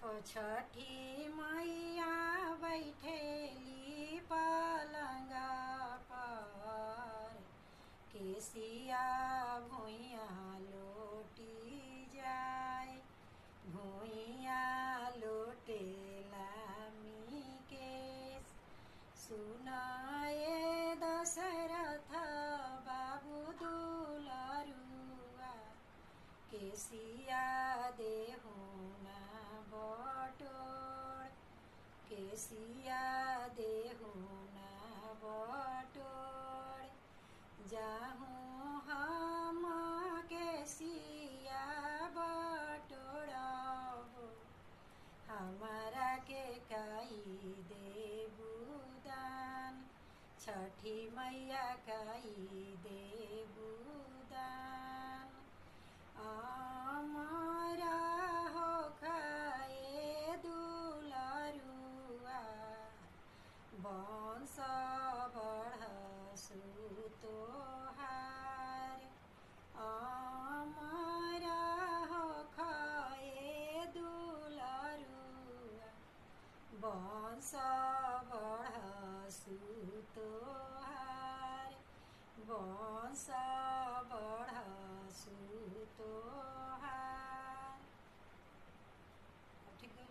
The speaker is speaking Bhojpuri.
छठी मैया बैठेली पलंगा पर, केसिया भुइया लोटी जाए, भुइया लोटेला मी केस। सुनाए दशरथ बाबू दुलरुआ, केसिया देहुना बटोर, केसिया देहुना बटोर। जाहूँ